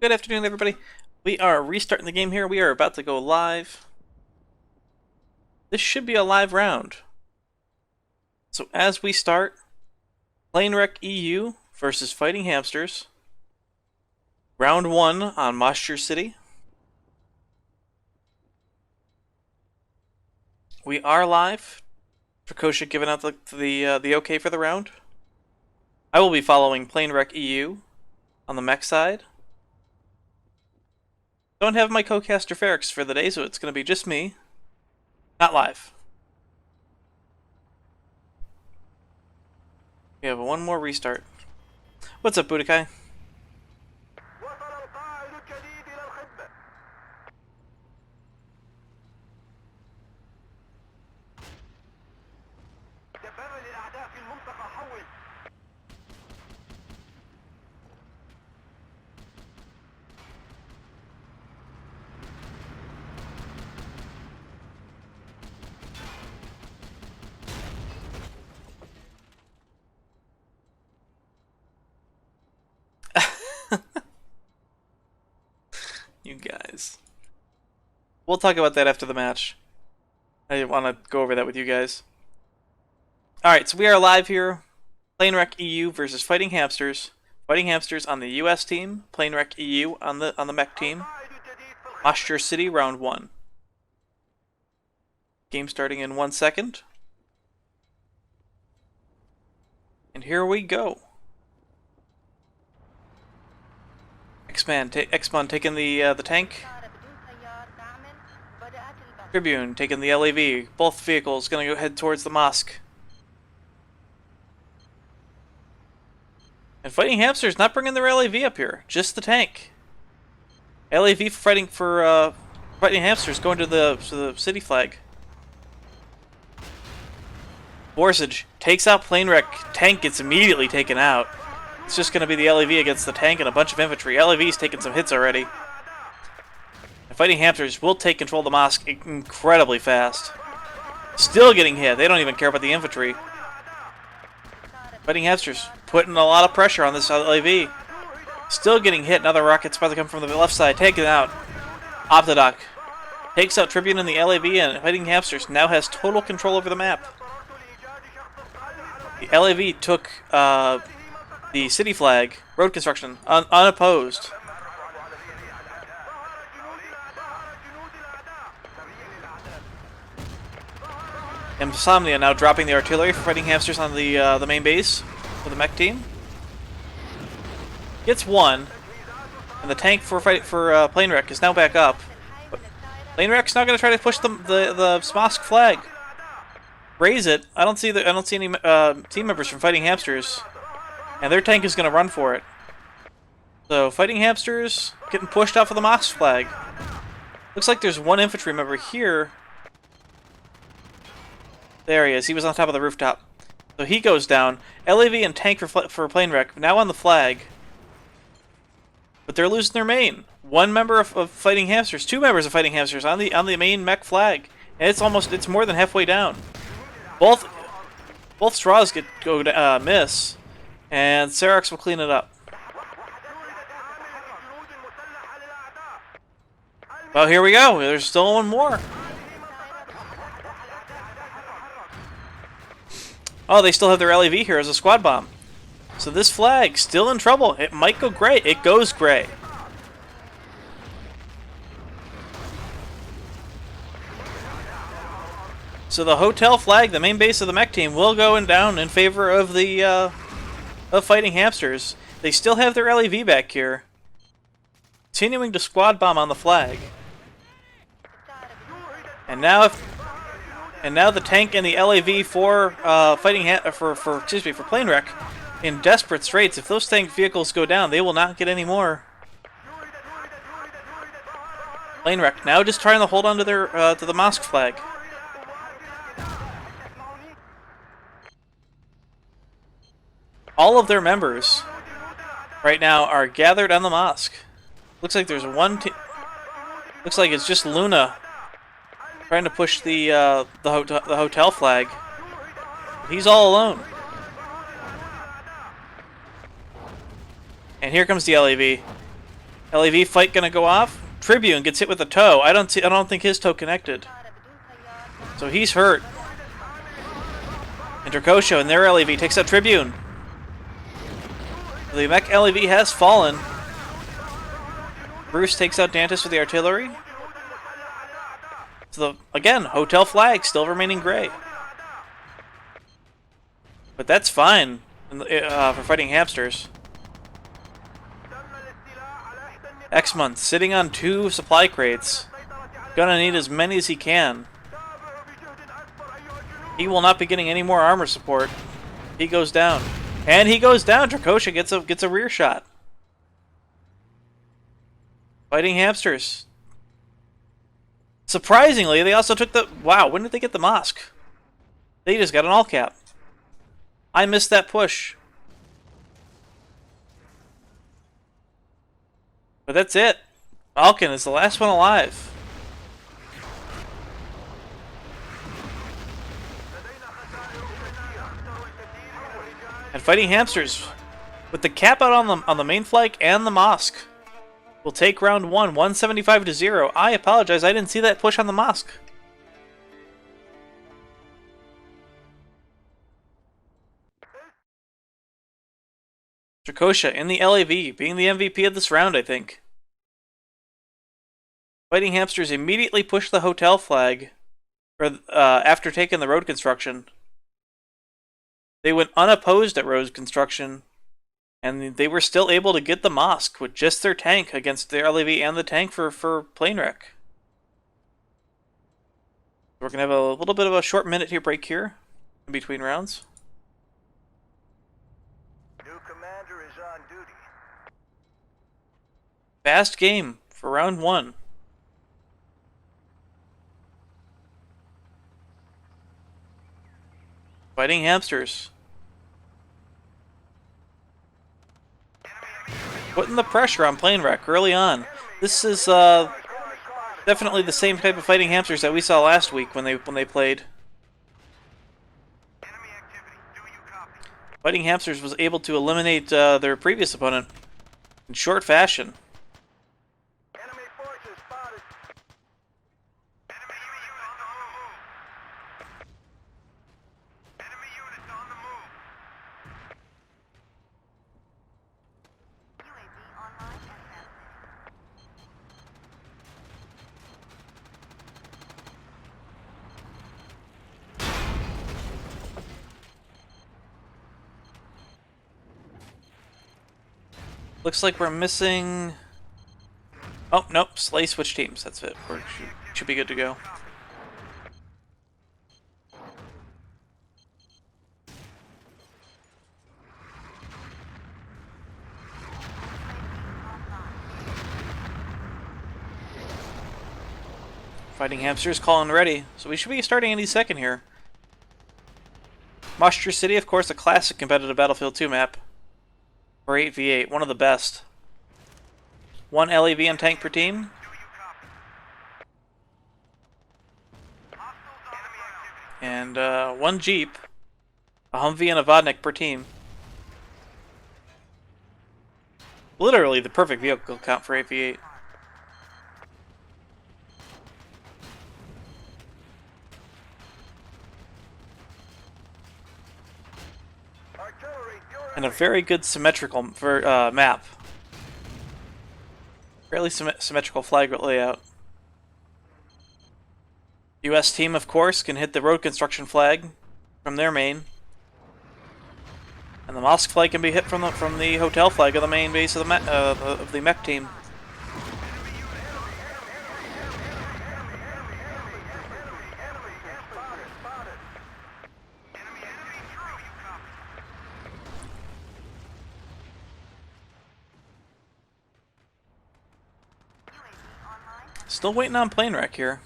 Good afternoon, everybody. We are restarting the game here. We are about to go live. This should be a live round. So as we start, Planewreck EU versus Fighting Hamsters. Round 1 on Hamsters City. We are live. Trakosha giving out the okay for the round. I will be following Planewreck EU on the mech side. Don't have my co-caster Ferrix for the day, so it's going to be just me. Not live. We have one more restart. What's up, Budokai? You guys. We'll talk about that after the match. I want to go over that with you guys. Alright, so we are live here. Planewreck EU versus Fighting Hamsters. Fighting Hamsters on the US team. Planewreck EU on the mech team. Hamsters City, round 1. Game starting in 1 second. And here we go. X-Man taking the tank. Tribune taking the LAV. Both vehicles gonna go head towards the mosque. And Fighting Hamsters not bringing their LAV up here, just the tank. LAV fighting for Fighting Hamsters going to the city flag. Borsage takes out Planewreck. Tank gets immediately taken out. It's just going to be the LAV against the tank and a bunch of infantry. LAV's taking some hits already. And Fighting Hamsters will take control of the mosque incredibly fast. Still getting hit. They don't even care about the infantry. Fighting Hamsters putting a lot of pressure on this LAV. Still getting hit. Another rocket's about to come from the left side. Taking it out. Optodoc takes out Tribune and the LAV, and Fighting Hamsters now has total control over the map. The LAV took the city flag, road construction, unopposed. Insomnia now dropping the artillery for Fighting Hamsters on the main base for the mech team. Gets one, and the tank for Planewreck is now back up. But Planewreck's now going to try to push the mosque flag, raise it. I don't see any team members from Fighting Hamsters. And their tank is going to run for it. So, Fighting Hamsters getting pushed off of the mosque flag. Looks like there's one infantry member here. There he is. He was on top of the rooftop. So he goes down. LAV and tank for Planewreck now on the flag. But they're losing their main. One member of Fighting Hamsters, 2 members of Fighting Hamsters on the main mech flag. And it's more than halfway down. Both straws miss. And Serox will clean it up. Well, here we go. There's still one more. Oh, they still have their LAV here as a squad bomb. So this flag still in trouble. It might go gray. It goes gray. So the hotel flag, the main base of the mech team, will go down in favor of the Fighting Hamsters. They still have their LAV back here, continuing to squad bomb on the flag. And now the tank and the LAV for Planewreck in desperate straits. If those tank vehicles go down, they will not get any more. Planewreck now just trying to hold on to their to the mosque flag. All of their members right now are gathered on the mosque. Looks like there's one team. Looks like it's just Luna trying to push the hotel flag. He's all alone. And here comes the LAV. LAV fight gonna go off. Tribune gets hit with a toe. I don't think his toe connected. So he's hurt. And Dracosha and their LAV takes out Tribune. The mech LAV has fallen. Bruce takes out Dantis with the artillery. So again, hotel flag still remaining gray. But that's fine for fighting hamsters. X-Month sitting on 2 supply crates. Gonna need as many as he can. He will not be getting any more armor support. He goes down. And he goes down. Dracosha gets a rear shot. Fighting hamsters. Surprisingly, they also took the... Wow, when did they get the mosque? They just got an all cap. I missed that push. But that's it. Falcon is the last one alive. And fighting hamsters, with the cap out on the main flank and the mosque, will take round 1, 175-0. I apologize, I didn't see that push on the mosque. Dracosha in the LAV, being the MVP of this round, I think. Fighting hamsters immediately push the hotel flag, after taking the road construction. They went unopposed at road construction, and they were still able to get the mosque with just their tank against their LAV and the tank for Planewreck. We're going to have a little bit of a short minute here break here in between rounds. New commander is on duty. Fast game for round 1. Fighting hamsters. Putting the pressure on Planewreck early on. This is definitely the same type of fighting hamsters that we saw last week when they played. Fighting hamsters was able to eliminate their previous opponent in short fashion. Enemy forces spotted. Enemy units on the move. Enemy units on the move. UAV online and active. Looks like we're missing... Oh, nope. Slay switch teams. That's it. We should be good to go. Fighting hamsters calling ready. So we should be starting any second here. Monster City, of course, a classic competitive Battlefield 2 map. Or 8v8, one of the best. 1 LAV and tank per team. And 1 Jeep, a Humvee and a Vodnik per team. Literally the perfect vehicle count for 8v8. And a very good symmetrical map. Fairly symmetrical flag layout. US team, of course, can hit the road construction flag from their main. And the mosque flag can be hit from the hotel flag of the main base of the mech team. Still waiting on Planewreck here.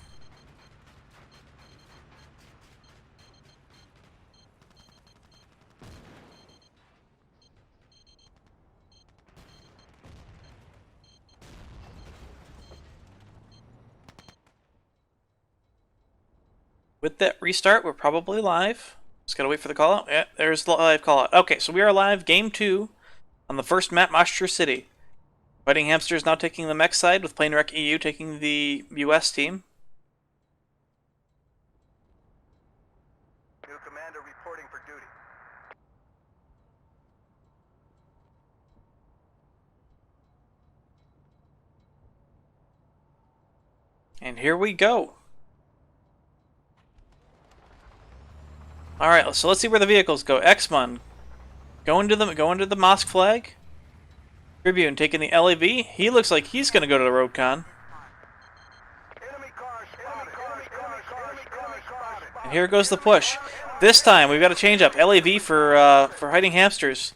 With that restart, we're probably live. Just gotta wait for the call out. Yeah, there's the live call out. Okay, so we are live, game 2 on the first map, Monster City. Fighting Hamsters now taking the mech side, with Planewreck EU taking the US team. New commander reporting for duty. And here we go. Alright, so let's see where the vehicles go. X-Mon going to the Mosque flag. Tribune taking the LAV. He looks like he's going to go to the Roadcon. Enemy cars spotted. Enemy cars spotted. And here goes the push. This time we've got a change up. LAV for hiding hamsters.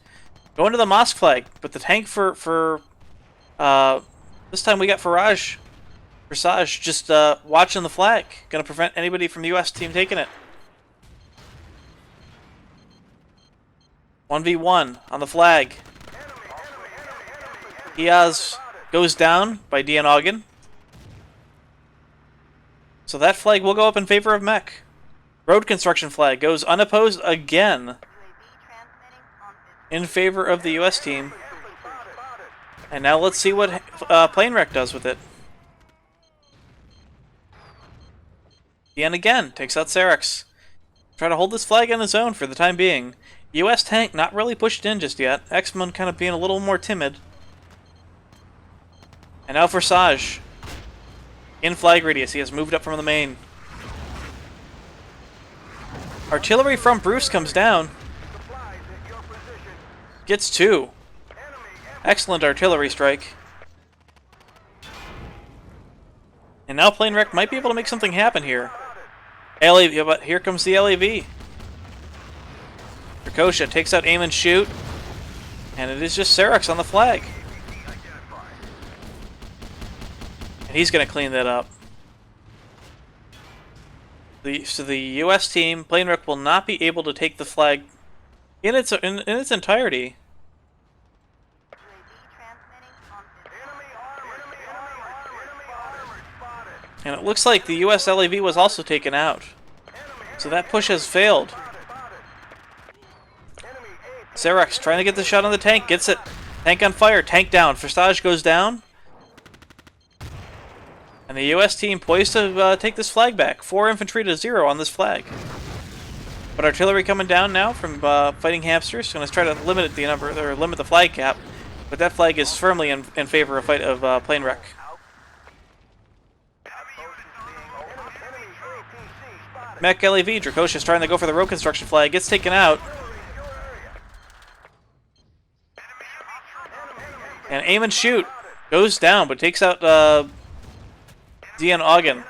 Going to the Mosque flag, but the tank for this time we got Farage just watching the flag. Going to prevent anybody from the US team taking it. 1v1 on the flag. Diaz goes down by Dian Ogden. So that flag will go up in favor of mech. Road construction flag goes unopposed again in favor of the US team. And now let's see what Planewreck does with it. Dian again takes out Serex. Try to hold this flag on his own for the time being. US tank not really pushed in just yet. X-Men kind of being a little more timid. And now for Saj. In flag radius, he has moved up from the main. Artillery from Bruce comes down. Supplies at your position. Gets 2. Enemy. Excellent artillery strike. And now Planewreck might be able to make something happen here. LAV, but here comes the LAV. Dracosha takes out aim and shoot. And it is just Serex on the flag. And he's going to clean that up. So the US team, Planewreck, will not be able to take the flag in its entirety. And it looks like the US LAV was also taken out. So that push has failed. Serex trying to get the shot on the tank, gets it. Tank on fire, tank down. Forsage goes down. And the US team poised to take this flag back. 4 infantry to 0 on this flag. But artillery coming down now from fighting hamsters. Going to try to limit the number, or limit the flag cap. But that flag is firmly in favor of Planewreck. Mech LAV, Dracosha is trying to go for the road construction flag. Gets taken out. And aim and shoot. Goes down, but takes out Dian Ogden.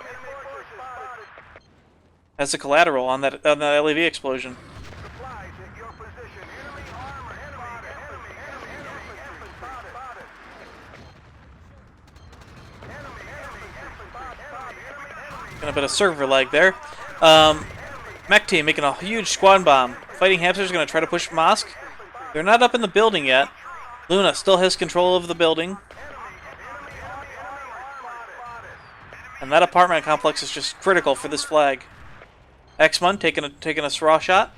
That's a collateral on that LAV explosion. Got a bit of server lag there. Mech team making a huge squad bomb. Fighting hamsters going to try to push Mosque. They're not up in the building yet. Luna still has control of the building. And that apartment complex is just critical for this flag. X-Mon taking a straw shot.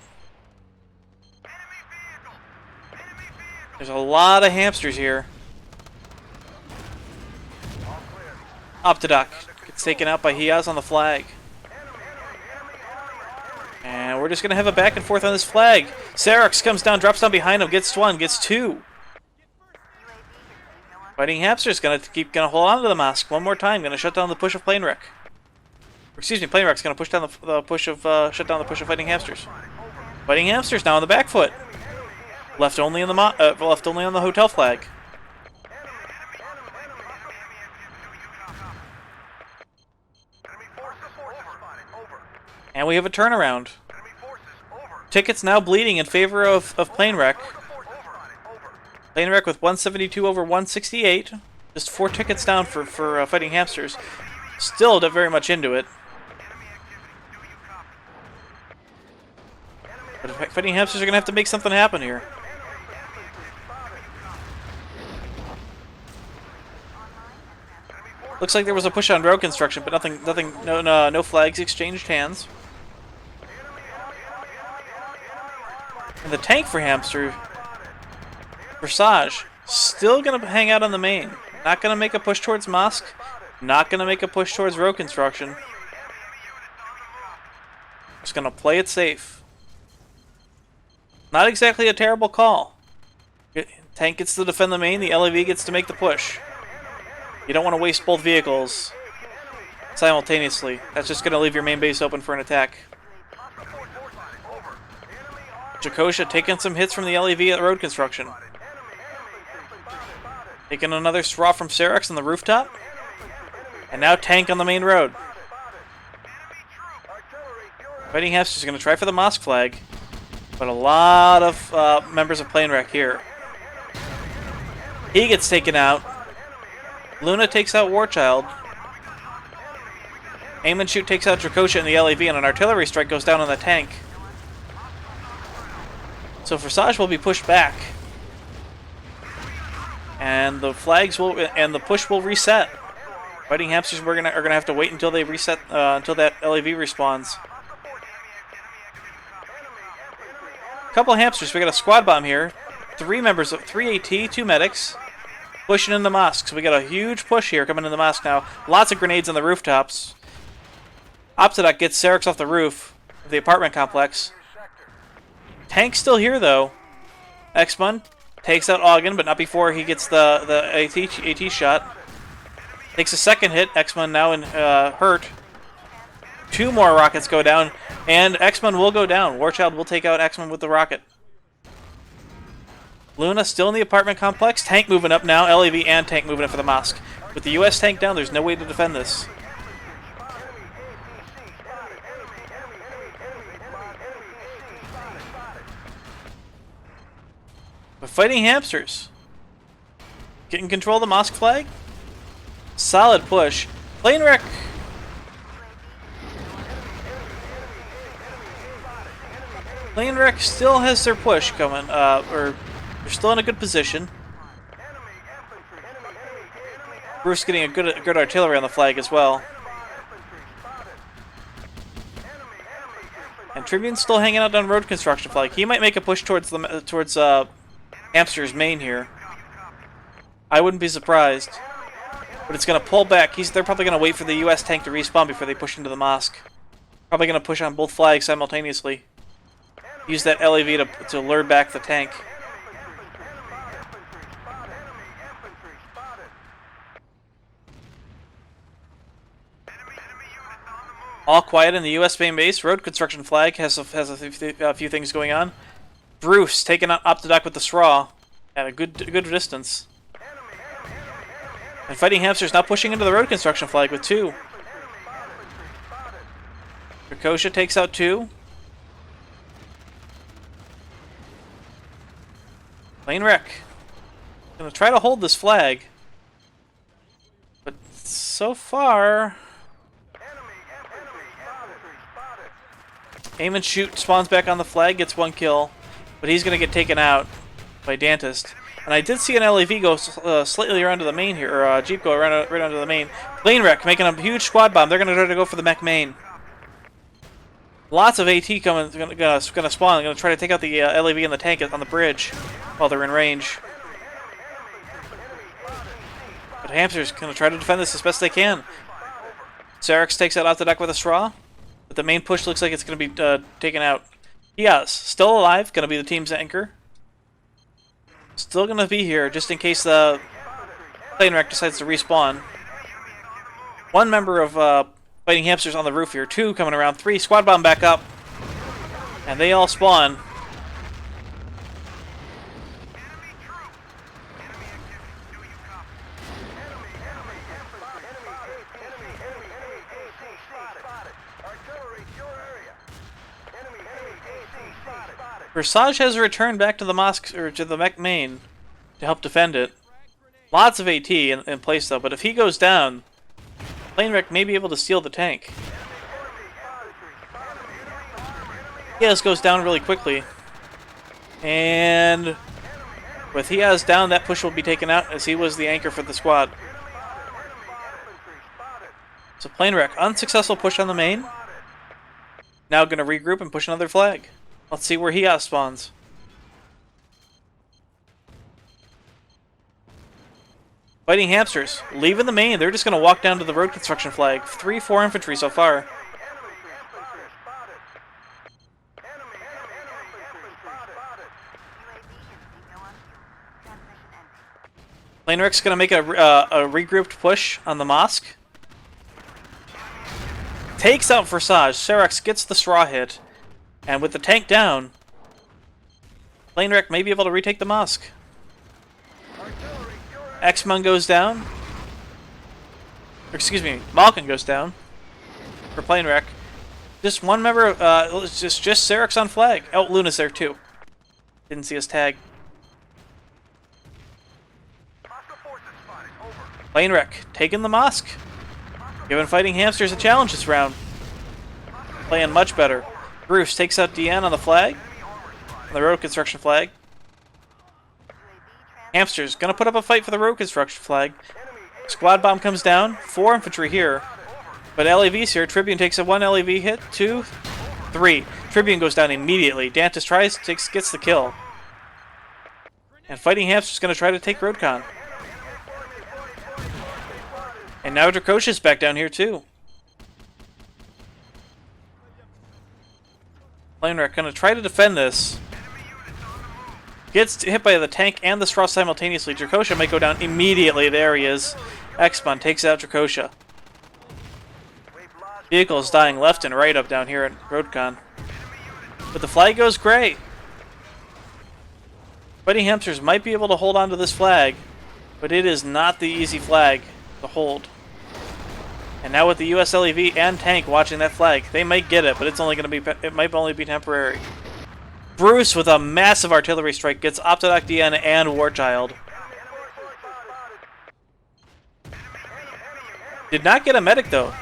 There's a lot of hamsters here. Optidoc gets taken out by Hiaz on the flag. And we're just going to have a back and forth on this flag. Serex comes down, drops down behind him, gets 1, gets 2. Fighting Hamsters gonna hold on to the Mosque one more time. Gonna shut down the push of Planewreck. Excuse me, Planewreck's gonna push down the push of shut down the push of Fighting Hamsters. Fighting Hamsters now on the back foot. Left only on the hotel flag. And we have a turnaround. Tickets now bleeding in favor of Planewreck. Planewreck with 172 over 168. Just 4 tickets down for Fighting Hamsters. Still very much into it. But Fighting Hamsters are going to have to make something happen here. Looks like there was a push on road construction, but no flags exchanged hands. And the tank for Hamster, Versage, still going to hang out on the main. Not gonna make a push towards mosque. Not gonna make a push towards road construction. Just gonna play it safe. Not exactly a terrible call. Tank gets to defend the main, the LAV gets to make the push. You don't want to waste both vehicles simultaneously. That's just gonna leave your main base open for an attack. Jakosha taking some hits from the LAV at road construction. Taking another straw from Serex on the rooftop. And now tank on the main road. Fighting Hamsters is going to try for the mosque flag. But a lot of members of Planewreck here. He gets taken out. Luna takes out Warchild. Aim and Shoot takes out Dracosha and the LAV, and an artillery strike goes down on the tank. So Forsage will be pushed back. And the flags will, and the push will reset. Fighting Hamsters are gonna have to wait until they reset, until that LAV respawns. Couple Hamsters. We got a squad bomb here. 3 members of 3 AT, 2 medics, pushing in the mosque. So we got a huge push here coming in the mosque now. Lots of grenades on the rooftops. Optidoc gets Serex off the roof of the apartment complex. Tank's still here though. X-Mun takes out Ogden, but not before he gets the AT shot. Takes a second hit. X-Mun now hurt. 2 more rockets go down, and X-Mun will go down. Warchild will take out X-Mun with the rocket. Luna still in the apartment complex. Tank moving up now. LAV and tank moving up for the mosque. With the US tank down, there's no way to defend this. But Fighting Hamsters getting control of the mosque flag. Solid push. Planewreck. Planewreck still has their push coming, or they're still in a good position. Bruce getting a good artillery on the flag as well. And Tribune's still hanging out on road construction flag. He might make a push towards Hamster's main here. I wouldn't be surprised. But it's going to pull back. They're probably going to wait for the US tank to respawn before they push into the mosque. Probably going to push on both flags simultaneously. Use that LAV to lure back the tank. All quiet in the US main base. Road construction flag has a few things going on. Bruce taking out Optidoc with the straw at a good distance. And Fighting Hamsters now pushing into the road construction flag with 2. Dracosha takes out 2. Planewreck gonna try to hold this flag, but so far, Aim and Shoot spawns back on the flag, gets 1 kill, but he's gonna get taken out by Dantist. And I did see an LAV go slightly around to the main here, or Jeep go right onto the main. Planewreck making a huge squad bomb. They're gonna try to go for the mech main. Lots of AT gonna spawn. Gonna try to take out the LAV and the tank on the bridge while they're in range. But Hamster's gonna try to defend this as best they can. Serex takes out Optidoc with a straw, but the main push looks like it's gonna be taken out. Yes, still alive. Gonna be the team's anchor. Still gonna be here just in case the Planewreck decides to respawn. 1 member of Fighting Hamsters on the roof here. 2 coming around. 3 squad bomb back up, and they all spawn. Forsage has returned back to the mosque, or to the mech main, to help defend it. Lots of AT in place though, but if he goes down, Planewreck may be able to steal the tank. Hiaz goes down really quickly, and with Hiaz down, that push will be taken out as he was the anchor for the squad. So Planewreck, unsuccessful push on the main. Now going to regroup and push another flag. Let's see where Hiaz spawns. Fighting Hamsters, leaving the main. They're just going to walk down to the road construction flag. 3-4 infantry so far. Planewreck's going to make a regrouped push on the mosque. Takes out Forsage. Serex gets the straw hit. And with the tank down, Planewreck may be able to retake the mosque. X-Mon goes down. Excuse me, Malkin goes down for Planewreck. Just one member, just Serex on flag. Oh, Luna's there too. Didn't see his tag. Planewreck taking the mosque. Giving Fighting Hamsters a challenge this round. Playing much better. Bruce takes out DN on the flag. On the road construction flag. Hamsters gonna put up a fight for the road construction flag. Squad bomb comes down. 4 infantry here. But LAV's here. Tribune takes a 1 LAV hit. 2, 3. Tribune goes down immediately. Dantis gets the kill. And Fighting Hamsters gonna try to take Roadcon. And now Dracosha's back down here too. Planewreck gonna try to defend this. Gets hit by the tank and the straw simultaneously. Dracosha might go down immediately. There he is. X-Mon takes out Dracosha. Vehicles dying left and right up down here at Roadcon. But the flag goes gray. Fighting Hamsters might be able to hold on to this flag, but it is not the easy flag to hold. And now with the US LEV and tank watching that flag, they might get it, but it's only going to be, it might only be temporary. Bruce with a massive artillery strike gets Optodoc DN and Warchild. Did not get a medic though.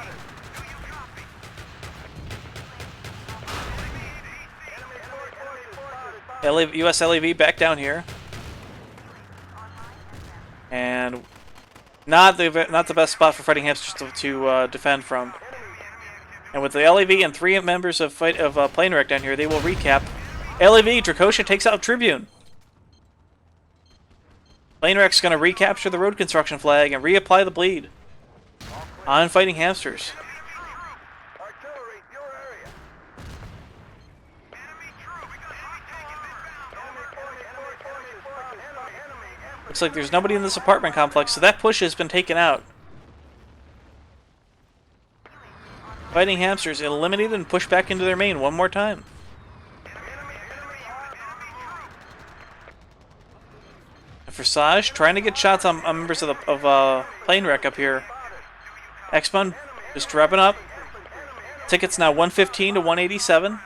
US LEV back down here. And not the best spot for Fighting Hamsters to defend from. And with the LEV and 3 members of Planewreck down here, they will recap. LEV, Dracosha takes out Tribune. Planewreck's going to recapture the road construction flag and reapply the bleed on Fighting Hamsters. Looks like there's nobody in this apartment complex, so that push has been taken out. Fighting Hamsters eliminated and pushed back into their main one more time. And Forsage trying to get shots on members of Planewreck up here. X-Mon just wrapping up. Tickets now 115 to 187.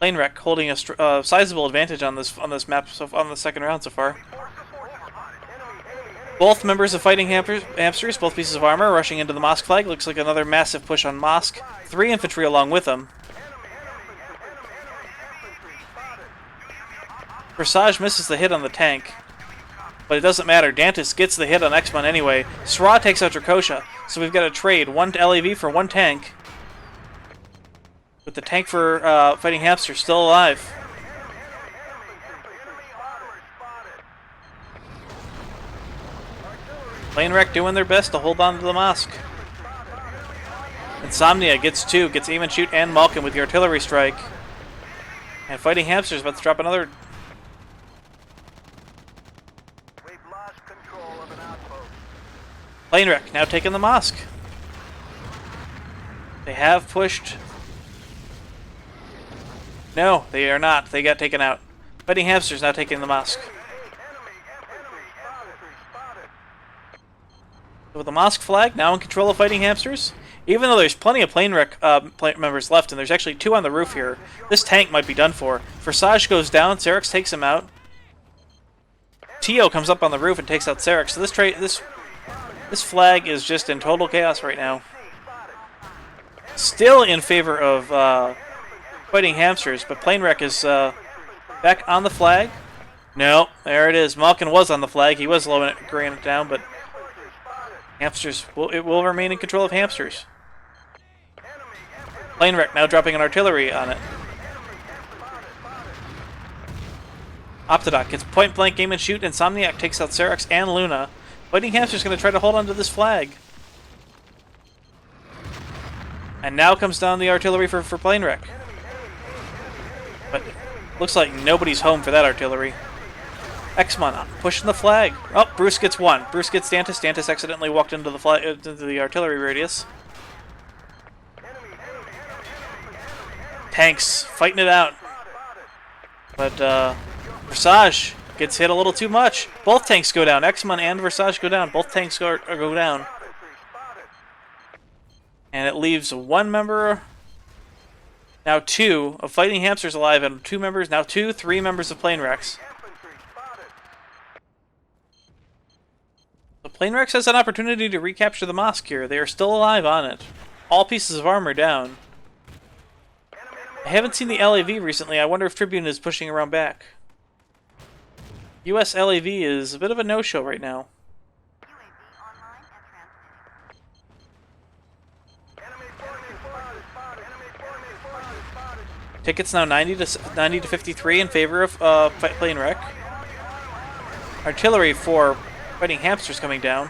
Planewreck holding a sizable advantage on this map on the second round so far. Both members of Fighting Hamsters, both pieces of armor, rushing into the mosque flag. Looks like another massive push on mosque. 3 infantry along with them. Forsage misses the hit on the tank, but it doesn't matter. Dantis gets the hit on X-Mon anyway. Sra takes out Dracosha, so we've got a trade. 1 LAV for 1 tank. With the tank for Fighting Hamsters still alive. Planewreck doing their best to hold on to the mosque. Insomnia gets 2, gets Even Shoot and Malkin with the artillery strike. And Fighting Hamsters about to drop another. We've lost control of an outpost. Planewreck now taking the mosque. They have pushed. No, they are not. They got taken out. Fighting Hamsters now taking the mosque. With the mosque flag now in control of Fighting Hamsters, even though there's plenty of Planewreck members left, and there's actually 2 on the roof here, this tank might be done for. Forsage goes down, Serex takes him out. Tio comes up on the roof and takes out Serex. So this flag is just in total chaos right now. Still in favor of Fighting Hamsters, but Planewreck is back on the flag. No, there it is. Malkin was on the flag. He was lowering it down, but Hamsters will remain in control of Hamsters. Planewreck now dropping an artillery on it. Optodoc gets point blank aim and shoot. Insomniac takes out Serex and Luna. Fighting Hamster's going to try to hold on to this flag. And now comes down the artillery for Planewreck. But looks like nobody's home for that artillery. X-Mon pushing the flag. Oh, Bruce gets one. Bruce gets Stantis. Stantis accidentally walked into the flag, into the artillery radius. Tanks fighting it out. But Versage gets hit a little too much. Both tanks go down. X-Mon and Versage go down. Both tanks go down. And it leaves one member, now two, of Fighting Hamsters alive, and two members, now three members of Planewrecks. The Planewrecks has an opportunity to recapture the mosque here. They are still alive on it. All pieces of armor down. I haven't seen the LAV recently. I wonder if Tribune is pushing around back. US LAV is a bit of a no-show right now. Tickets now 90 to 53 in favor of Planewreck. Artillery for Fighting Hamsters coming down.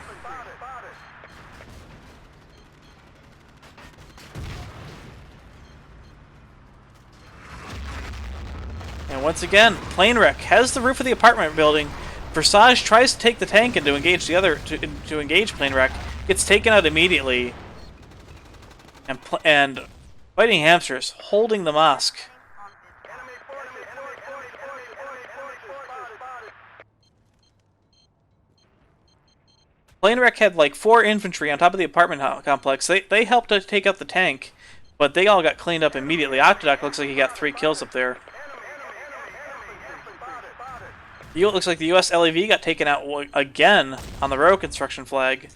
And once again, Planewreck has the roof of the apartment building. Versage tries to take the tank and to engage the other to engage Planewreck. Gets taken out immediately. And Fighting Hamsters holding the mosque. Planewreck had like 4 infantry on top of the apartment complex. They helped to take out the tank, but they all got cleaned up immediately. Octodok looks like he got 3 kills up there. It looks like the US LAV got taken out again on the row construction flag.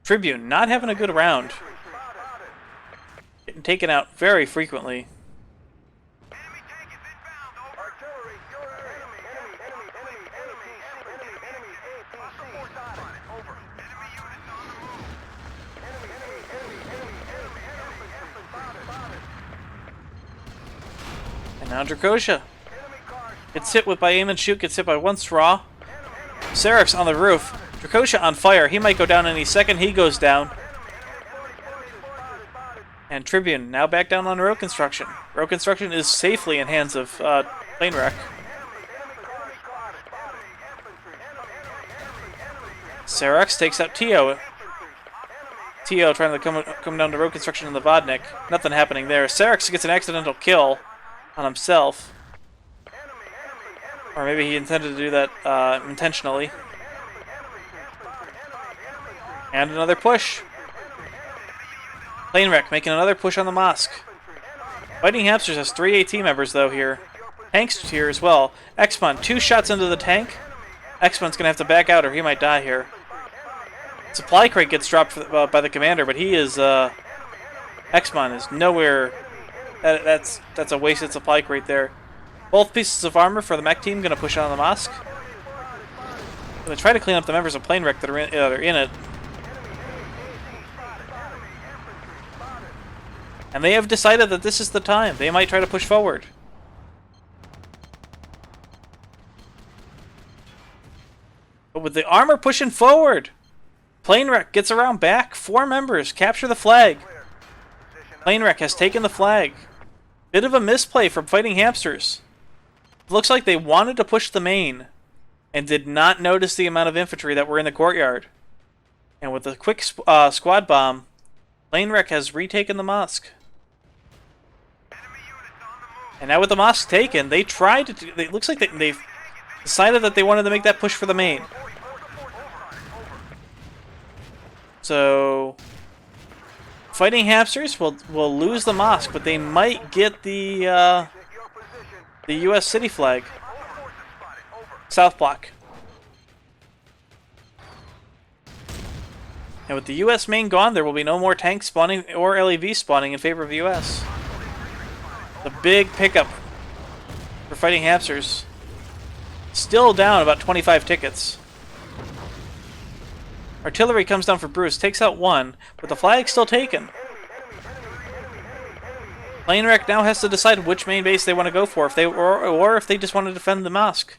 Tribune not having a good round. Getting taken out very frequently. And now Dracosia gets hit with by aim and shoot, gets hit by 1 straw. Serif's on the roof. Dracosia on fire. He might go down any second. He goes down. And Tribune now back down on row construction. Row construction is safely in hands of Planewreck. Serex takes out Tio. Tio trying to come down to row construction in the Vodnik. Nothing happening there. Serex gets an accidental kill on himself. Or maybe he intended to do that intentionally. And another push. Planewreck making another push on the mosque. Fighting Hamsters has 3 AT members though here. Tank's here as well. X-Mon 2 shots into the tank. X-Mon's gonna have to back out or he might die here. Supply crate gets dropped by the commander, but he is X-Mon is nowhere. That's a wasted supply crate there. Both pieces of armor for the mech team gonna push on the mosque. Gonna try to clean up the members of Planewreck that are in it. And they have decided that this is the time. They might try to push forward. But with the armor pushing forward, Planewreck gets around back. 4 members capture the flag. Planewreck has taken the flag. Bit of a misplay from Fighting Hamsters. Looks like they wanted to push the main and did not notice the amount of infantry that were in the courtyard. And with a quick squad bomb, Planewreck has retaken the mosque. And now with the mosque taken, they tried to. It looks like they've decided that they wanted to make that push for the main. So, Fighting Hamsters will lose the mosque, but they might get the U.S. city flag. South block. And with the U.S. main gone, there will be no more tanks spawning or LAV spawning in favor of the U.S. The big pickup for Fighting Hamsters. Still down about 25 tickets. Artillery comes down for Bruce, takes out 1, but the flag's still taken. Planewreck now has to decide which main base they want to go for, if they or if they just want to defend the mosque.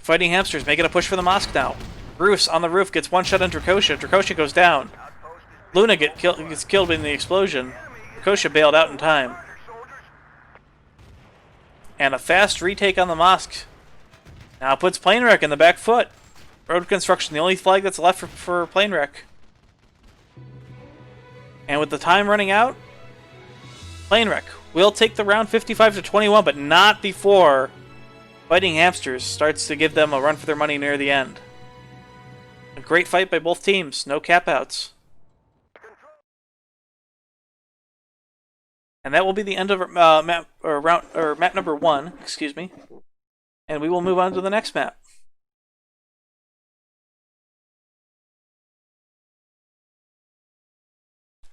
Fighting Hamsters making a push for the mosque now. Bruce on the roof gets one shot on Dracosha. Dracosha goes down. Luna gets killed in the explosion. Dracosha bailed out in time. And a fast retake on the mosque. Now puts Planewreck in the back foot. Road construction, the only flag that's left for Planewreck. And with the time running out, Planewreck will take the round 55-21, but not before Fighting Hamsters starts to give them a run for their money near the end. A great fight by both teams, no cap-outs. And that will be the end of map number 1, excuse me. And we will move on to the next map.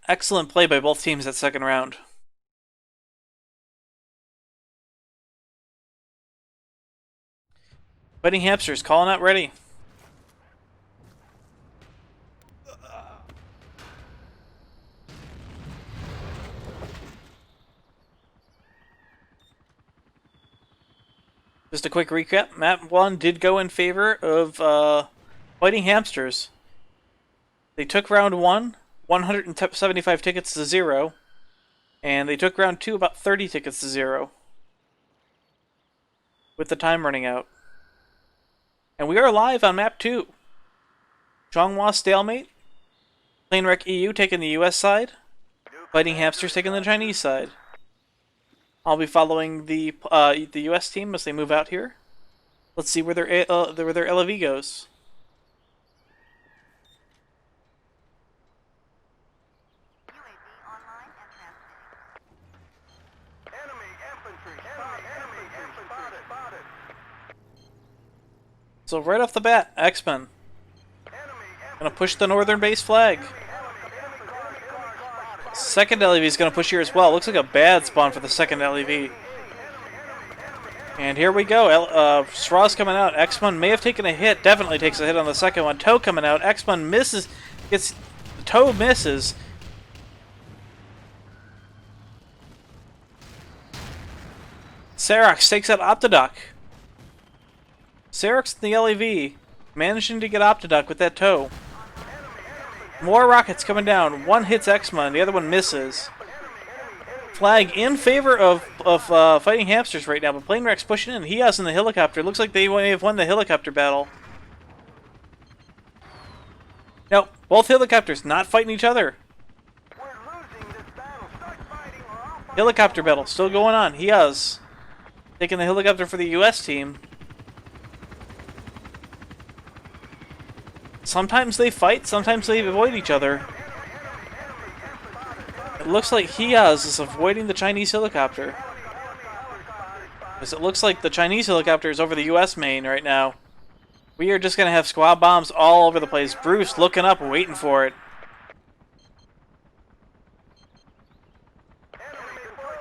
Excellent play by both teams that second round. Fighting Hamsters calling out ready. Just a quick recap. Map 1 did go in favor of Fighting Hamsters. They took round 1, 175 tickets to 0. And they took round 2 about 30 tickets to 0. With the time running out. And we are live on map 2. Chonghua stalemate. Planewreck EU taking the US side. Fighting Hamsters taking the Chinese side. I'll be following the US team as they move out here. Let's see where their LOV goes. So right off the bat, X-Men gonna push the northern base flag. Second LEV is gonna push here as well. Looks like a bad spawn for the second LEV. And here we go. Straw's coming out. X-Men may have taken a hit. Definitely takes a hit on the second one. Toe coming out. X-Men misses. Toe misses. Serox takes out Optidoc. Serox in the LEV, managing to get Optidoc with that toe. More rockets coming down. One hits X-Mon, the other one misses. Flag in favor of Fighting Hamsters right now, but Planewreck's pushing in. He has in the helicopter. Looks like they may have won the helicopter battle. No, both helicopters not fighting each other. Helicopter battle still going on. He has taking the helicopter for the US team. Sometimes they fight, sometimes they avoid each other. It looks like Hiaz is avoiding the Chinese helicopter. Because it looks like the Chinese helicopter is over the US main right now. We are just going to have squad bombs all over the place. Bruce looking up, waiting for it.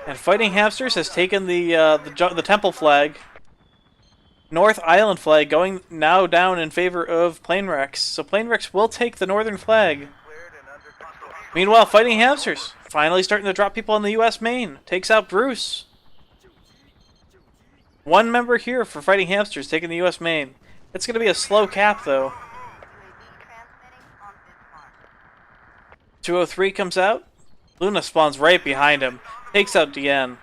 And Fighting Hamsters has taken the temple flag. North Island flag going now down in favor of Planewrecks. So Planewrecks will take the northern flag. Meanwhile, Fighting Hamsters finally starting to drop people on the US main. Takes out Bruce. One member here for Fighting Hamsters taking the US main. It's going to be a slow cap though. 203 comes out. Luna spawns right behind him. Takes out Dien.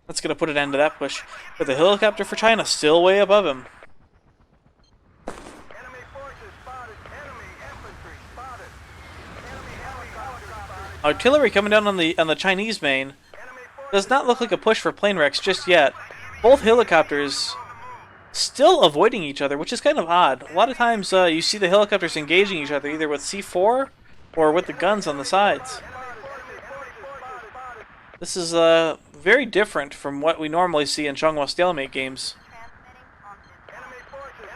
That's going to put an end to that push. But the helicopter for China still way above him. Artillery coming down on the Chinese main. Does not look like a push for Planewrecks just yet. Both helicopters still avoiding each other, which is kind of odd. A lot of times you see the helicopters engaging each other either with C4 or with the guns on the sides. This is very different from what we normally see in Chonghua stalemate games.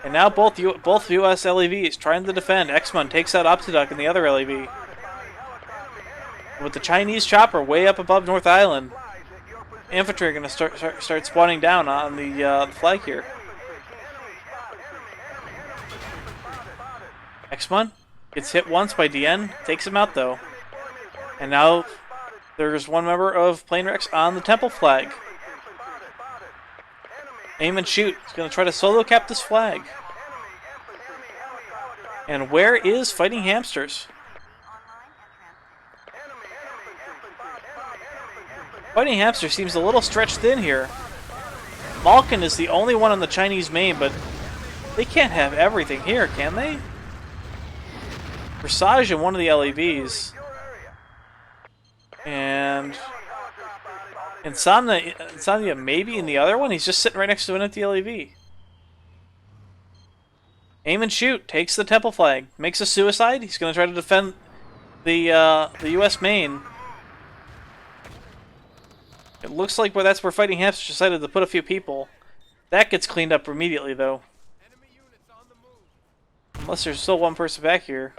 And now both US LEVs trying to defend. X-Mon takes out Optidoc in the other LEV. With the Chinese chopper way up above North Island, infantry are going to start spawning down on the flag here. X-Mon gets hit once by Dien, takes him out though. And now there's one member of Planewrecks on the temple flag. Aim and shoot. He's going to try to solo cap this flag. And where is Fighting Hamsters? Fighting Hamster seems a little stretched thin here. Malkin is the only one on the Chinese main, but they can't have everything here, can they? Versage in one of the LEVs. And Insomnia maybe in the other one? He's just sitting right next to an empty LEV. Aim and shoot. Takes the temple flag. Makes a suicide. He's going to try to defend the U.S. main. It looks like that's where Fighting Hamsters decided to put a few people. That gets cleaned up immediately, though. Unless there's still one person back here.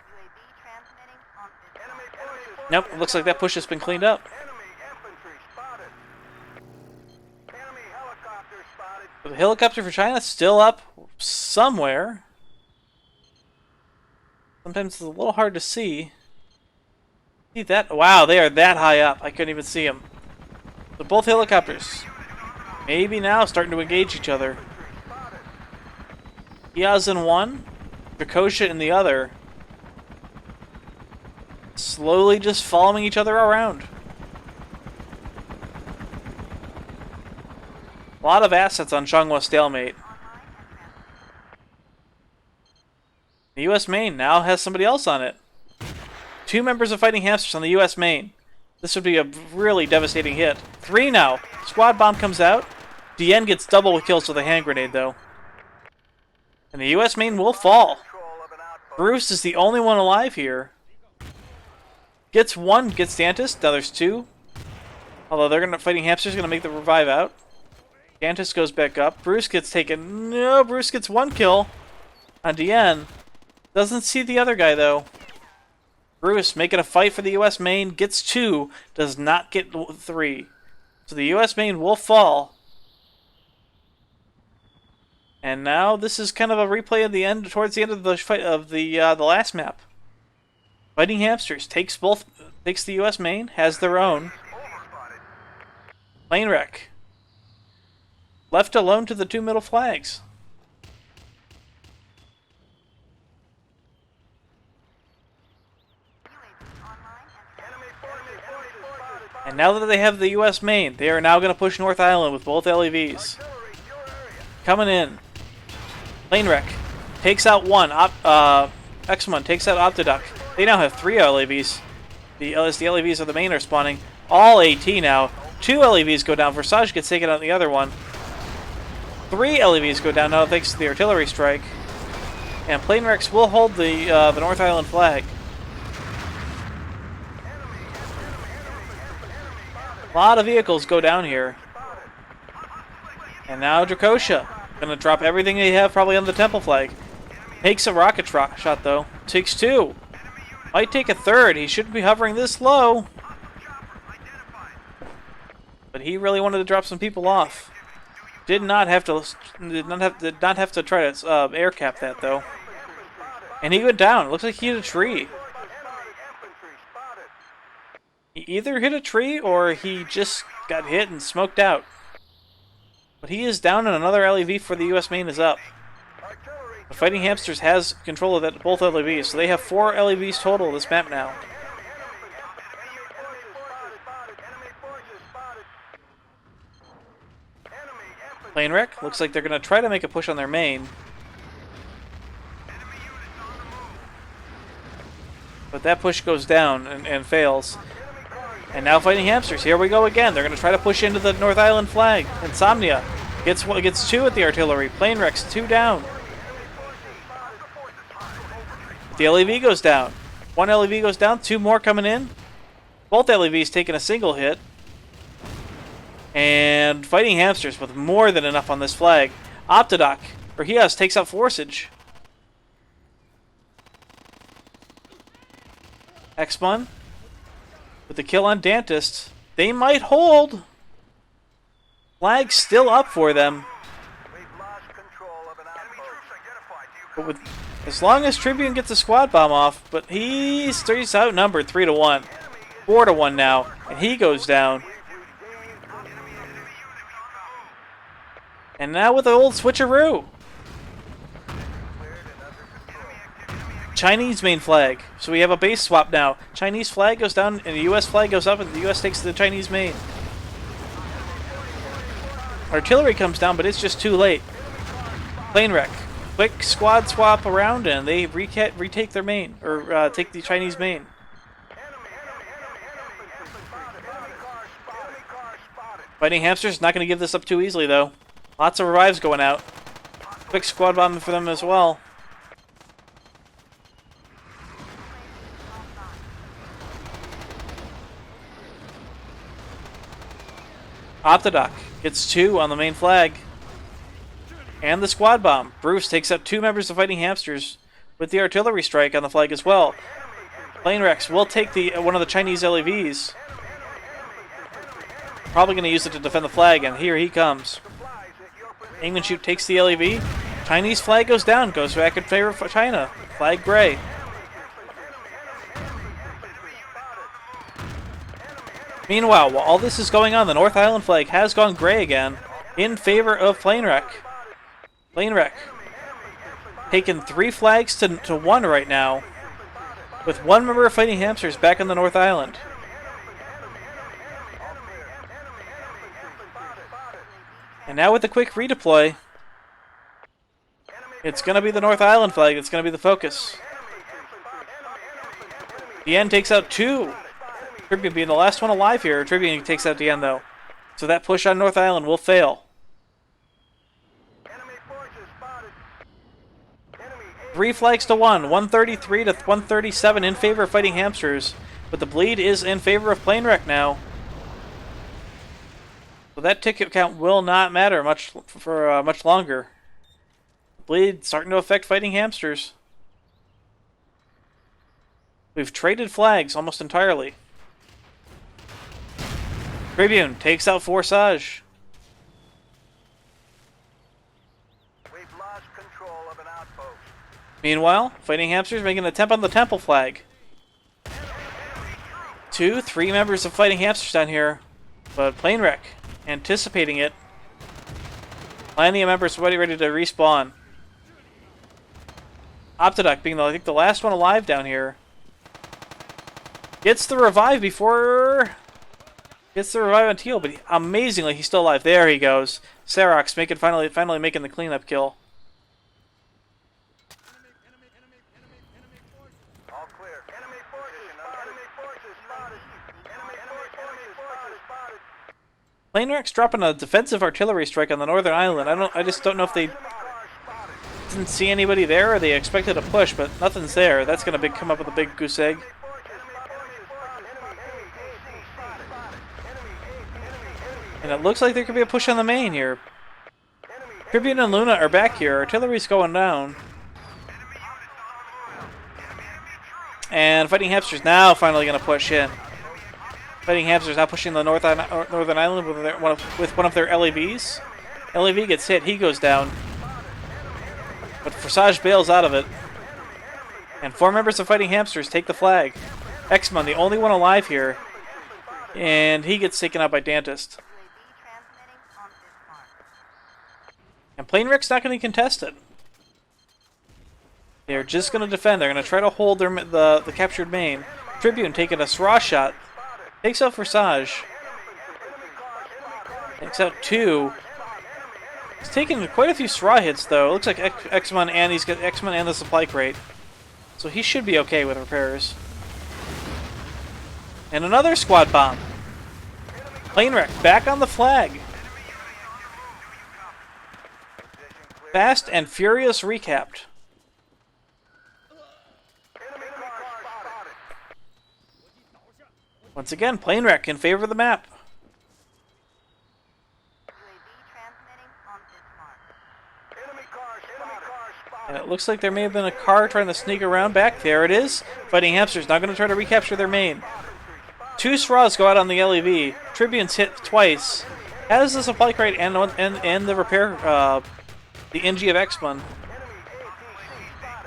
Nope, it looks like that push has been cleaned up. The helicopter for China still up somewhere. Sometimes it's a little hard to see. See that? Wow, they are that high up. I couldn't even see them. So both helicopters, maybe now starting to engage each other. Diaz in one, Dracosha in the other. Slowly just following each other around. A lot of assets on Changhua stalemate. The U.S. main now has somebody else on it. 2 members of Fighting Hamsters on the U.S. main. This would be a really devastating hit. 3 now. Squad bomb comes out. DN gets double kills with a hand grenade, though. And the U.S. main will fall. Bruce is the only one alive here. Gets 1, gets Dantis. Now there's 2. Although they're gonna Fighting Hamsters gonna make the revive out. Dantis goes back up. Bruce gets taken. No, Bruce gets 1 kill on DN. Doesn't see the other guy though. Bruce making a fight for the U.S. main, gets 2, does not get 3. So the U.S. main will fall. And now this is kind of a replay of the end, towards the end of the fight of the last map. Fighting Hamsters takes the U.S. main, has their own. Planewreck left alone to the 2 middle flags. And now that they have the U.S. main, they are now going to push North Island with both LEVs. Coming in. Planewreck takes out 1. X1 takes out Optiduck. They now have 3 LEVs. As the LEVs of the main are spawning. All AT now. 2 LEVs go down. Versage gets taken out the other one. 3 LEVs go down now thanks to the artillery strike. And Planewrecks will hold the North Island flag. A lot of vehicles go down here. And now Dracosha. Gonna drop everything they have probably on the temple flag. Takes a rocket shot though. Takes 2. Might take a 3rd. He shouldn't be hovering this low. But he really wanted to drop some people off. Did not have to try to air cap that though. And he went down. It looks like he hit a tree. He either hit a tree or he just got hit and smoked out. But he is down and another LEV for the U.S. main is up. The Fighting Hamsters has control of both LEVs, so they have 4 LEVs total this map now. Planewreck looks like they're going to try to make a push on their main. But that push goes down and fails. And now Fighting Hamsters, here we go again. They're going to try to push into the North Island flag. Insomnia gets 2 at the artillery. Planewreck's 2 down. The LEV goes down. 1 LEV goes down, 2 more coming in. Both LEVs taking a single hit. And Fighting Hamsters with more than enough on this flag. Optidoc, or Hias, takes out Forsage. X-Mun with the kill on Dantist. They might hold. Flag still up for them. But as long as Tribune gets a squad bomb off, but he's outnumbered 3-1. 4-1 now, and he goes down. And now with the old switcheroo. Chinese main flag. So we have a base swap now. Chinese flag goes down and the US flag goes up and the US takes the Chinese main. Artillery comes down, but it's just too late. Planewreck. Quick squad swap around and they retake their main, or take the Chinese main. Fighting Hamsters not going to give this up too easily though. Lots of revives going out. Quick squad bombing for them as well. Optodoc gets 2 on the main flag. And the squad bomb. Bruce takes out 2 members of Fighting Hamsters with the artillery strike on the flag as well. Planewreck will take one of the Chinese LAVs. Probably going to use it to defend the flag, and here he comes. Aim and shoot takes the LAV. Chinese flag goes down, goes back in favor of China. Flag gray. Meanwhile, while all this is going on, the North Island flag has gone gray again in favor of Planewreck. Planewreck taking 3 flags to 1 right now, with 1 member of Fighting Hamsters back on the North Island. And now with the quick redeploy, it's going to be the North Island flag that's going to be the focus. Dien takes out 2. Tribune being the last one alive here. Tribune takes out Dien though. So that push on North Island will fail. 3 flags to 1. 133 to 137 in favor of Fighting Hamsters. But the bleed is in favor of Planewreck now. So that ticket count will not matter much for much longer. Bleed starting to affect Fighting Hamsters. We've traded flags almost entirely. Tribune takes out Forsage. We've lost control of an outpost. Meanwhile, Fighting Hamsters making an attempt on the Temple flag. 2, 3 members of Fighting Hamsters down here, but Planewreck anticipating it. Plenty of members ready to respawn. Optodoc being, I think, the last one alive down here. Gets the revive before... Gets the revive on Teal, but amazingly he's still alive. There he goes. Serox finally making the cleanup kill. All clear. Enemy forces spotted. Enemy forces spotted. Planewreck's dropping a defensive artillery strike on the Northern Island. I just don't know if they didn't see anybody there or they expected a push, but nothing's there. That's going to come up with a big goose egg. And it looks like there could be a push on the main here. Tribune and Luna are back here. Artillery's going down. And Fighting Hamsters now finally going to push in. Fighting Hamsters now pushing the Northern Island with one of their LAVs. LAV gets hit. He goes down. But Forsage bails out of it. And 4 members of Fighting Hamsters take the flag. X-Mon, the only one alive here. And he gets taken out by Dantist. And Planewreck's not going to contest it. They're just going to defend. They're going to try to hold the captured main. Tribune taking a SRA shot. Takes out Forsage. Takes out 2. He's taking quite a few SRA hits though. It looks like X-Mon and he's got X-Mon and the supply crate. So he should be okay with repairs. And another squad bomb. Planewreck back on the flag. Fast and Furious recapped. Once again, Planewreck in favor of the map. And it looks like there may have been a car trying to sneak around back. There it is. Fighting Hamsters not going to try to recapture their main. 2 SRAs go out on the LEV. Tribune's hit twice. Has the supply crate and the repair, the NG of X-Mon.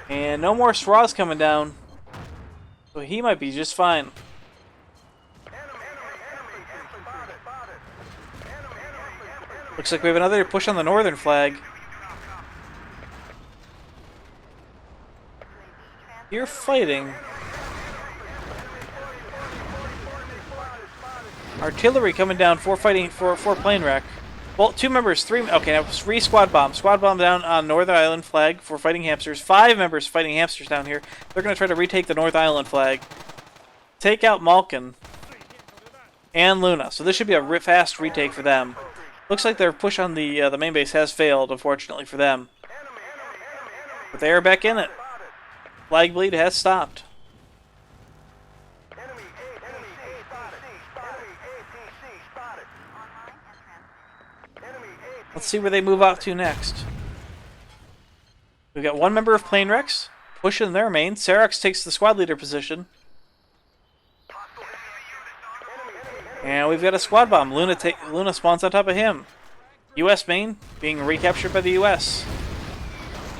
And no more SRAs coming down. So he might be just fine. Looks like we have another push on the northern flag. You're fighting. Artillery coming down for fighting for Planewreck. Well, 2 members, 3. Okay, now 3 squad bombs. Squad bomb down on Northern Island flag for fighting Hamsters. 5 members fighting Hamsters down here. They're going to try to retake the North Island flag. Take out Malkin and Luna. So this should be a fast retake for them. Looks like their push on the main base has failed, unfortunately for them. But they are back in it. Flag bleed has stopped. Let's see where they move out to next. We've got 1 member of Planewreck pushing their main. Serex takes the squad leader position. And we've got a squad bomb. Luna spawns on top of him. US main being recaptured by the US.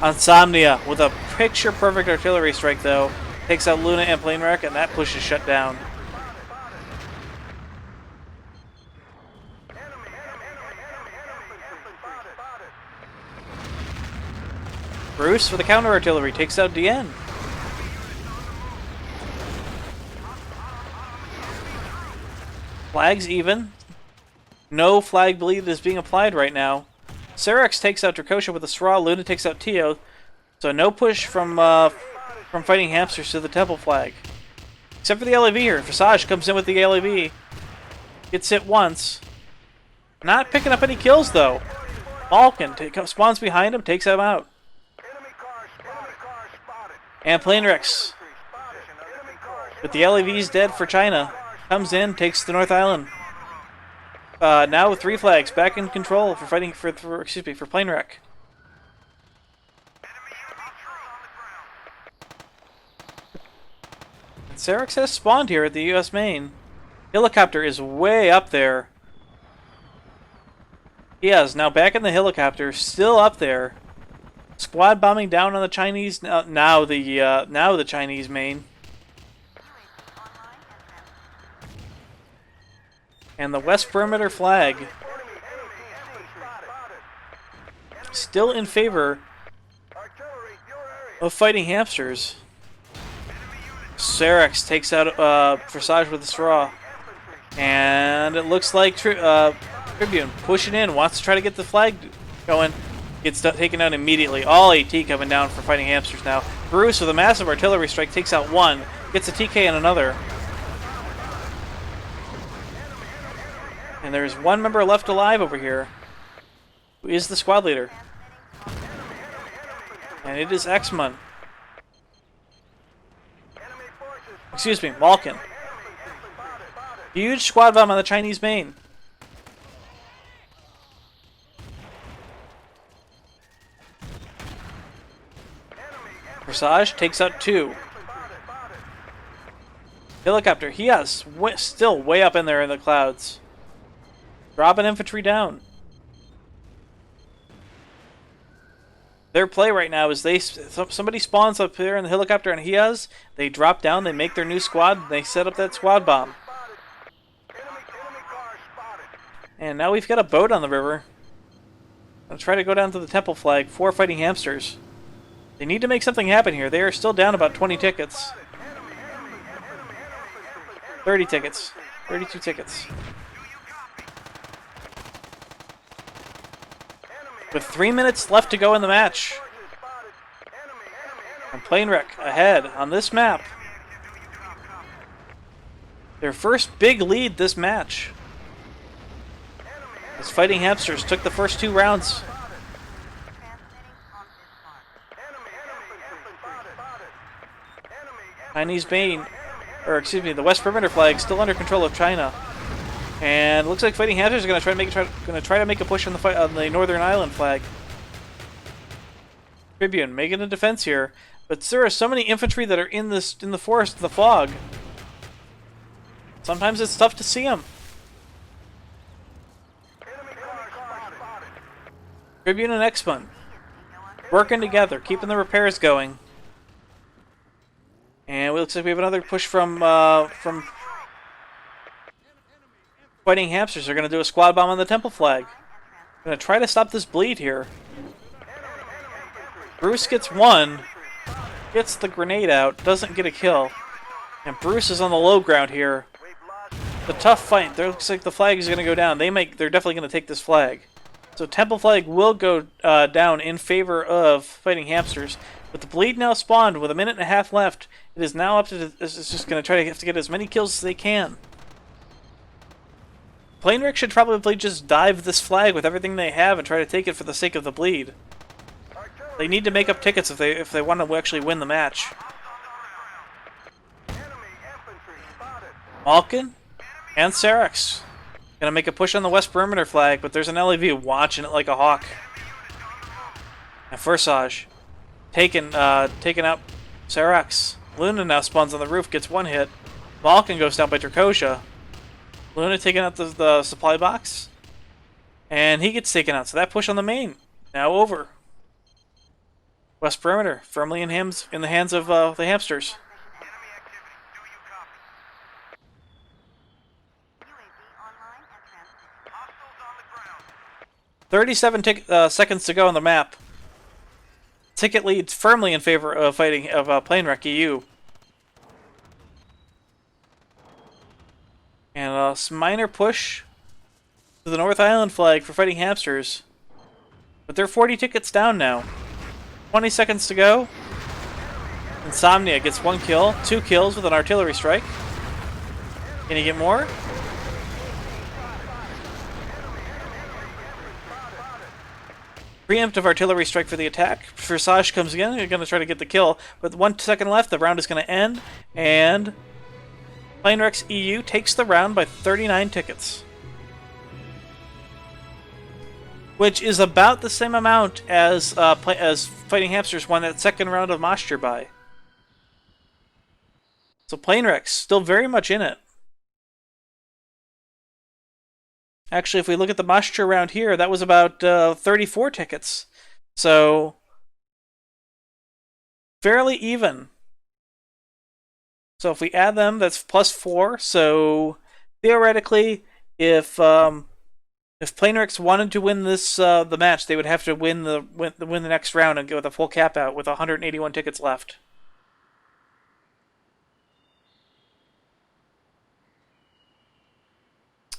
Insomnia with a picture-perfect artillery strike, though. Takes out Luna and Planewreck, and that push is shut down. Bruce for the counter-artillery takes out DN. Flags even. No flag bleed is being applied right now. Serex takes out Dracosha with a straw. Luna takes out Tio. So no push from fighting Hamsters to the temple flag. Except for the LAV here. Visage comes in with the LAV. Gets hit once. Not picking up any kills though. Malkin spawns behind him, takes him out. And Planewreck, with the LAVs dead for China, comes in, takes the North Island. Now with 3 flags, back in control for fighting for Planewreck. And Serex has spawned here at the US main. Helicopter is way up there. He is now back in the helicopter, still up there. Squad bombing down on the Chinese now the Chinese main. And the West Perimeter flag still in favor of fighting Hamsters. Serex takes out Visage with a straw. And it looks like Tribune pushing in, wants to try to get the flag going. Gets taken out immediately. All AT coming down for fighting Hamsters now. Bruce with a massive artillery strike takes out 1. Gets a TK and another. And there's 1 member left alive over here. Who is the squad leader. And it is X-Mon. Excuse me, Malkin. Huge squad bomb on the Chinese main. Visage takes out 2. Helicopter, he has still way up in there in the clouds. Dropping infantry down. Their play right now is somebody spawns up there in the helicopter and he has. They drop down, they make their new squad, and they set up that squad bomb. And now we've got a boat on the river. I'll try to go down to the temple flag for fighting Hamsters. They need to make something happen here. They are still down about 20 tickets. 30 tickets. 32 tickets. With 3 minutes left to go in the match. And Planewreck ahead on this map. Their first big lead this match. As fighting Hamsters took the first 2 rounds. Chinese main, or excuse me, the West Perimeter flag still under control of China, and it looks like fighting Hamsters are going to try to make a push on the Northern Island flag. Tribune making a defense here, but there are so many infantry that are in the forest, the fog. Sometimes it's tough to see them. Tribune and X-Mon working together, keeping the repairs going. And it looks like we have another push from fighting Hamsters. They're going to do a squad bomb on the temple flag. Gonna try to stop this bleed here. Bruce gets one, gets the grenade out, doesn't get a kill. And Bruce is on the low ground here. The tough fight. There looks like the flag is gonna go down. They're definitely gonna take this flag. So Temple flag will go down in favor of fighting hamsters. But the bleed now spawned with a minute and a half left. It is now up to it's just gonna try to have to get as many kills as they can. Planewreck should probably just dive this flag with everything they have and try to take it for the sake of the bleed. They need to make up tickets if they want to actually win the match. Malkin and Serex gonna make a push on the west perimeter flag, but there's an LAV watching it like a hawk. And Forsage taking out Serex. Luna now spawns on the roof, gets one hit. Malkin goes down by Dracosia. Luna taking out the supply box, and he gets taken out. So that push on the main now over. West perimeter firmly in the hands of the hamsters. 37 seconds to go on the map. Ticket leads firmly in favor of fighting Planewreck EU. And a minor push to the North Island flag for fighting hamsters. But they're 40 tickets down now. 20 seconds to go. Insomnia gets 1 kill, 2 kills with an artillery strike. Can he get more? Preemptive artillery strike for the attack. Forsage comes again. They're going to try to get the kill. With 1 second left, the round is going to end. And Planewreck EU takes the round by 39 tickets. Which is about the same amount as Fighting Hamsters won that second round of Mosture by. So Planewreck still very much in it. Actually, if we look at the Mosture round here, that was about 34 tickets. So fairly even. So if we add them, that's +4. So theoretically, if Planewreck wanted to win this the match, they would have to win the next round and go with a full cap out with 181 tickets left.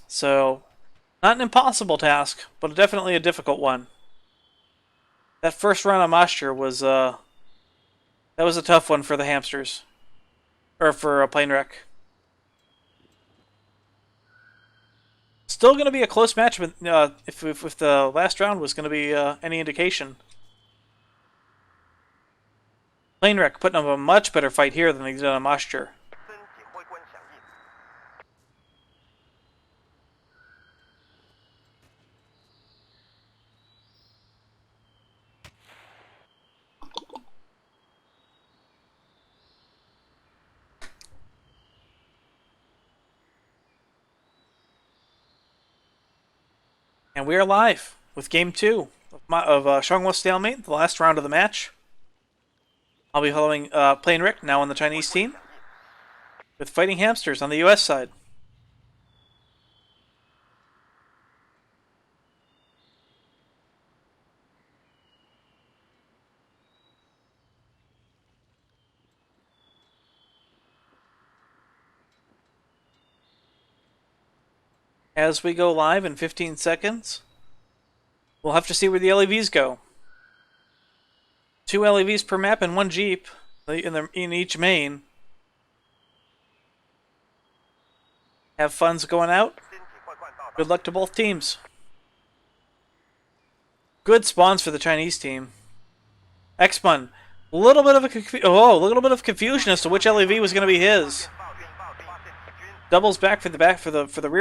So not an impossible task, but definitely a difficult one. That first round of Mosture was that was a tough one for the hamsters, or for Planewreck. Still going to be a close match, but if the last round was going to be any indication. Planewreck putting up a much better fight here than they did on Mosture. And we are live with Game 2 of Shangwo Stalemate, the last round of the match. I'll be following Planewreck, now on the Chinese team, with Fighting Hamsters on the US side. As we go live in 15 seconds, we'll have to see where the LEVs go. 2 LEVs per map and 1 Jeep in each main. Have funds going out. Good luck to both teams. Good spawns for the Chinese team. X-Bun, a little bit of confusion as to which LEV was going to be his. Doubles back for the rear.